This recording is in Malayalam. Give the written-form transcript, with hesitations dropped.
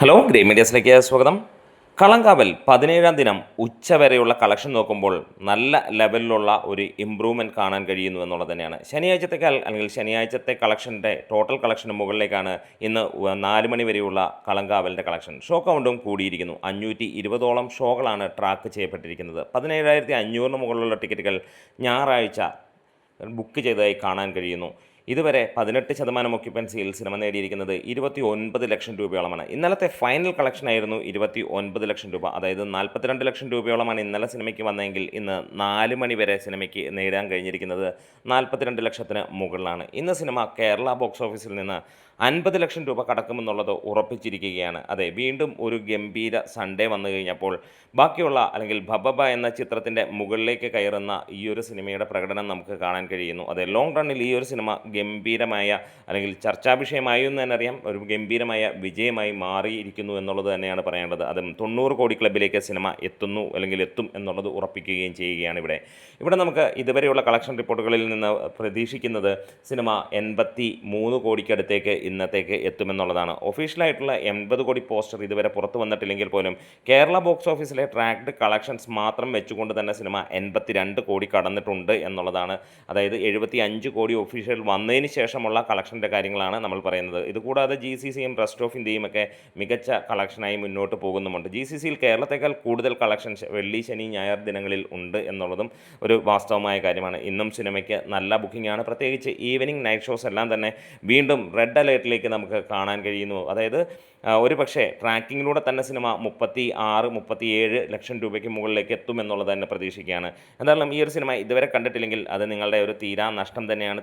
ഹലോ ഗ്രേ മീഡിയസിലേക്ക് സ്വാഗതം. കളങ്കാവൽ 17-ാം ദിനം ഉച്ചവരെയുള്ള കളക്ഷൻ നോക്കുമ്പോൾ നല്ല ലെവലിലുള്ള ഒരു ഇമ്പ്രൂവ്മെൻറ്റ് കാണാൻ കഴിയുന്നു എന്നുള്ളത് തന്നെയാണ്. ശനിയാഴ്ചത്തേക്കാൾ അല്ലെങ്കിൽ ശനിയാഴ്ചത്തെ കളക്ഷൻ്റെ ടോട്ടൽ കളക്ഷന് മുകളിലേക്കാണ് ഇന്ന് 4 മണി വരെയുള്ള കളങ്കാവലിൻ്റെ കളക്ഷൻ. ഷോ കൗണ്ടും കൂടിയിരിക്കുന്നു. 520ഓളം ഷോകളാണ് ട്രാക്ക് ചെയ്യപ്പെട്ടിരിക്കുന്നത്. 17,500 മുകളിലുള്ള ടിക്കറ്റുകൾ ഞായറാഴ്ച ബുക്ക് ചെയ്തതായി കാണാൻ കഴിയുന്നു. ഇതുവരെ 18% ഒക്യുപ്പൻസിയിൽ സിനിമ നേടിയിരിക്കുന്നത് 29 ലക്ഷം രൂപയോളമാണ്. ഇന്നലത്തെ ഫൈനൽ കളക്ഷനായിരുന്നു 29 ലക്ഷം രൂപ. അതായത് 42 ലക്ഷം രൂപയോളമാണ് ഇന്നലെ സിനിമയ്ക്ക് വന്നതെങ്കിൽ ഇന്ന് 4 മണി വരെ സിനിമയ്ക്ക് നേടാൻ കഴിഞ്ഞിരിക്കുന്നത് 42 ലക്ഷത്തിന് മുകളിലാണ്. ഇന്ന് സിനിമ കേരള ബോക്സ് ഓഫീസിൽ നിന്ന് 50 ലക്ഷം രൂപ കടക്കുമെന്നുള്ളത് ഉറപ്പിച്ചിരിക്കുകയാണ്. അതെ, വീണ്ടും ഒരു ഗംഭീര സൺഡേ വന്നു കഴിഞ്ഞപ്പോൾ ബാക്കിയുള്ള അല്ലെങ്കിൽ ഭബബ എന്ന ചിത്രത്തിൻ്റെ മുകളിലേക്ക് കയറുന്ന ഈ ഒരു സിനിമയുടെ പ്രകടനം നമുക്ക് കാണാൻ കഴിയുന്നു. അതെ, ലോങ് റണ്ണിൽ ഈ ഒരു സിനിമ ഗംഭീരമായ അല്ലെങ്കിൽ ചർച്ചാ വിഷയമായി എന്ന് തന്നെ അറിയാം, ഒരു ഗംഭീരമായ വിജയമായി മാറിയിരിക്കുന്നു എന്നുള്ളത് തന്നെയാണ് പറയേണ്ടത്. അതും 90 കോടി ക്ലബിലേക്ക് സിനിമ എത്തുന്നു അല്ലെങ്കിൽ എത്തും എന്നുള്ളത് ഉറപ്പിക്കുകയും ചെയ്യുകയാണ് ഇവിടെ നമുക്ക് ഇതുവരെയുള്ള കളക്ഷൻ റിപ്പോർട്ടുകളിൽ നിന്ന് പ്രതീക്ഷിക്കുന്നത് സിനിമ 83 കോടിക്കടുത്തേക്ക് ഇന്നത്തേക്ക് എത്തുമെന്നുള്ളതാണ്. ഒഫീഷ്യലായിട്ടുള്ള 80 കോടി പോസ്റ്റർ ഇതുവരെ പുറത്തു വന്നിട്ടില്ലെങ്കിൽ പോലും കേരള ബോക്സ് ഓഫീസിലെ ട്രാക്ഡ് കളക്ഷൻസ് മാത്രം വെച്ചുകൊണ്ട് തന്നെ സിനിമ 82 കോടി കടന്നിട്ടുണ്ട് എന്നുള്ളതാണ്. അതായത് 75 കോടി ഒഫീഷ്യൽ വന്നതിന് ശേഷമുള്ള കളക്ഷൻ്റെ കാര്യങ്ങളാണ് നമ്മൾ പറയുന്നത്. ഇതുകൂടാതെ GCCയും റെസ്റ്റ് ഓഫ് ഇന്ത്യയും ഒക്കെ മികച്ച കളക്ഷനായി മുന്നോട്ട് പോകുന്നുമുണ്ട്. GCCയിൽ കേരളത്തേക്കാൾ കൂടുതൽ കളക്ഷൻസ് വെള്ളി, ശനി, ഞായർ ദിനങ്ങളിൽ ഉണ്ട് എന്നുള്ളതും ഒരു വാസ്തവമായ കാര്യമാണ്. ഇന്നും സിനിമയ്ക്ക് നല്ല ബുക്കിംഗാണ്. പ്രത്യേകിച്ച് ഈവനിങ് നൈറ്റ് ഷോസ് എല്ലാം തന്നെ വീണ്ടും റെഡ് അലേർട്ടിലേക്ക് നമുക്ക് കാണാൻ കഴിയുന്നു. അതായത് ഒരു പക്ഷേ ട്രാക്കിങ്ങിലൂടെ തന്നെ സിനിമ 36-37 ലക്ഷം രൂപയ്ക്ക് മുകളിലേക്ക് എത്തുമെന്നുള്ളത് തന്നെ പ്രതീക്ഷിക്കുകയാണ്. എന്തായാലും ഈ ഒരു സിനിമ ഇതുവരെ കണ്ടിട്ടില്ലെങ്കിൽ അത് നിങ്ങളുടെ ഒരു തീരാ നഷ്ടം തന്നെയാണ്.